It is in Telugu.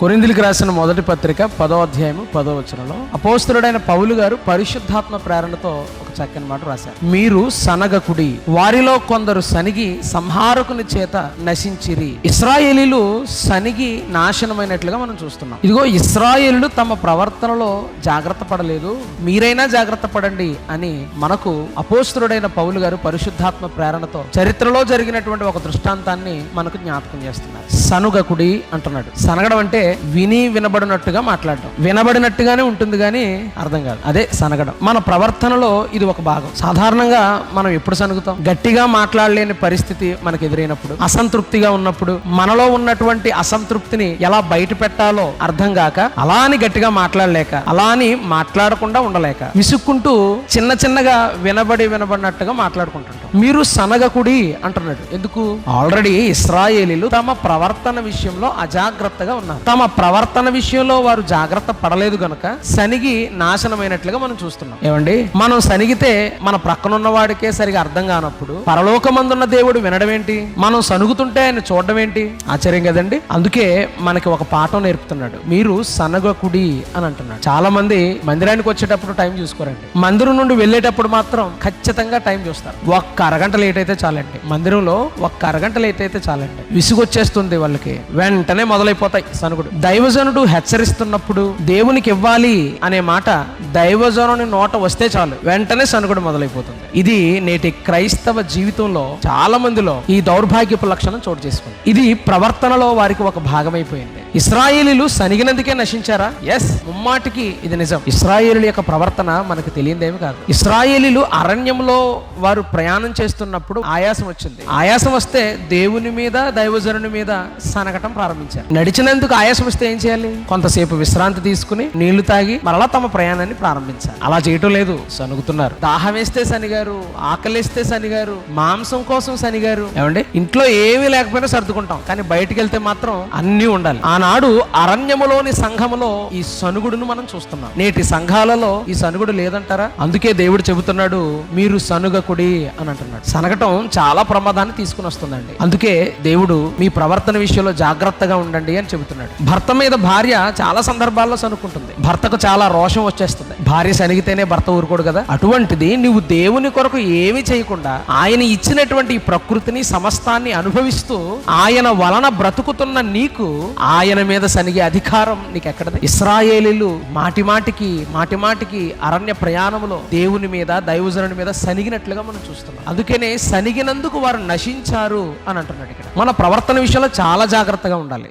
కొరింథీయులకు రాసిన మొదటి పత్రిక 10వ అధ్యాయము 10వ వచనంలో అపోస్తలుడైన పౌలు గారు పరిశుద్ధాత్మ ప్రేరణతో ఒక చక్కని మాట రాశారు. మీరు సనగకుడి, వారిలో కొందరు సనిగి సంహారకుని చేత నశించిరి. ఇశ్రాయేలీలు సనిగి నాశనమైనట్లుగా మనం చూస్తున్నాం. ఇదిగో ఇశ్రాయేలీలు తమ ప్రవర్తనలో జాగ్రత్త పడలేదు, మీరైనా జాగ్రత్త పడండి అని మనకు అపోస్తలుడైన పౌలు గారు పరిశుద్ధాత్మ ప్రేరణతో చరిత్రలో జరిగినటువంటి ఒక దృష్టాంతాన్ని మనకు జ్ఞాపకం చేస్తున్నారు. సనుగకుడి అంటున్నాడు. సనగడం అంటే విని వినబడినట్టుగా మాట్లాడడం, వినబడినట్టుగానే ఉంటుంది కానీ అర్థం కాదు, అదే సనగడం. మన ప్రవర్తనలో ఇది ఒక భాగం. సాధారణంగా మనం ఎప్పుడు సనుగుతాం? గట్టిగా మాట్లాడలేని పరిస్థితి మనకు ఎదురైనప్పుడు, అసంతృప్తిగా ఉన్నప్పుడు, మనలో ఉన్నటువంటి అసంతృప్తిని ఎలా బయట పెట్టాలో అర్థం కాక, అలా అని గట్టిగా మాట్లాడలేక, అలా అని మాట్లాడకుండా ఉండలేక, విసుక్కుంటూ చిన్న చిన్నగా వినబడినట్టుగా మాట్లాడుకుంటుంటాం. మీరు సనగకుడి అంటున్నాడు. ఎందుకు? ఆల్రెడీ ఇశ్రాయేలీలు తమ ప్రవర్తన విషయంలో అజాగ్రత్తగా ఉన్నారు. తమ ప్రవర్తన విషయంలో వారు జాగ్రత్త పడలేదు గనుక సనిగి నాశనమైనట్లుగా మనం చూస్తున్నాం. ఏమండి, మనం సనిగితే మన ప్రక్కనున్న వాడికే సరిగా అర్థం కానప్పుడు పరలోకమందున్న దేవుడు వినడం ఏంటి? మనం సనుగుతుంటే ఆయన చూడడం ఏంటి? ఆశ్చర్యం కదండి. అందుకే మనకి ఒక పాఠం నేర్పుతున్నాడు. మీరు సనగకుడి అని అంటున్నాడు. చాలా మంది మందిరానికి వచ్చేటప్పుడు టైం చూసుకోరండి. మందిరం నుండి వెళ్ళేటప్పుడు మాత్రం ఖచ్చితంగా టైం చూస్తారు. ఒక్క అరగంట లేట్ అయితే చాలండి. మందిరంలో ఒక్క అరగంట లేట్ అయితే చాలండి, విసుగొచ్చేస్తుంది వాళ్ళకి. వెంటనే మొదలైపోతాయి సనుగుడు. దైవజనుడు హెచ్చరిస్తున్నప్పుడు దేవునికి ఇవ్వాలి అనే మాట దైవజనుని నోట వస్తే చాలు, వెంటనే సనుగుడు మొదలైపోతుంది. ఇది నేటి క్రైస్తవ జీవితంలో చాలా మందిలో ఈ దౌర్భాగ్యపు లక్షణం చోటు చేసుకుంది. ఇది ప్రవర్తనలో వారికి ఒక భాగమైపోయింది. ఇశ్రాయేలీలు సనిగినందుకే నశించారా? ఎస్, ముమ్మాటికి ఇది నిజం. ఇశ్రాయేలీల యొక్క ప్రవర్తన మనకు తెలియదేమి కాదు. ఇశ్రాయేలీలు అరణ్యంలో వారు ప్రయాణం చేస్తున్నప్పుడు ఆయాసం వచ్చింది. ఆయాసం వస్తే దేవుని మీద దైవజనుని మీద సనగటం ప్రారంభించారు. నడిచినందుకు ఆయాసం వస్తే ఏం చేయాలి? కొంతసేపు విశ్రాంతి తీసుకుని నీళ్లు తాగి మరలా తమ ప్రయాణాన్ని ప్రారంభించారు. అలా చేయటం లేదు, సనుగుతున్నారు. దాహం వేస్తే సనిగారు, ఆకలిస్తే సనిగారు, మాంసం కోసం సనిగారు. ఏమండి, ఇంట్లో ఏమీ లేకపోయినా సర్దుకుంటాం, కానీ బయటికి వెళ్తే మాత్రం అన్నీ ఉండాలి. ఆనాడు అరణ్యములోని సంఘములో ఈ సనుగుడును మనం చూస్తున్నాం. నేటి సంఘాలలో ఈ సనుగుడు లేదంటారా? అందుకే దేవుడు చెబుతున్నాడు, మీరు సనుగకుడి అని అంటున్నాడు. సనగటం చాలా ప్రమాదాన్ని తీసుకుని వస్తుందండి. అందుకే దేవుడు మీ ప్రవర్తన విషయంలో జాగ్రత్తగా ఉండండి అని చెబుతున్నాడు. భర్త మీద భార్య చాలా సందర్భాల్లో సనుక్కుంటుంది. భర్తకు చాలా రోషం వచ్చేస్తుంది. భార్య సనిగితేనే భర్త ఊరుకోడు కదా. అటువంటిది నువ్వు దేవుని కొరకు ఏమి చేయకుండా ఆయన ఇచ్చినటువంటి ఈ ప్రకృతిని సమస్తాన్ని అనుభవిస్తూ ఆయన వలన బ్రతుకుతున్న నీకు ఆయన మీద సనిగే అధికారం నీకు ఎక్కడది? ఇశ్రాయేలీలు మాటి మాటికి అరణ్య ప్రయాణములో దేవుని మీద దైవజనుని మీద సనిగినట్లుగా మనం చూస్తున్నాం. అందుకనే సనిగినందుకు వారు నశించారు అని అంటున్నాడు. ఇక్కడ మన ప్రవర్తన విషయంలో చాలా జాగ్రత్తగా ఉండాలి.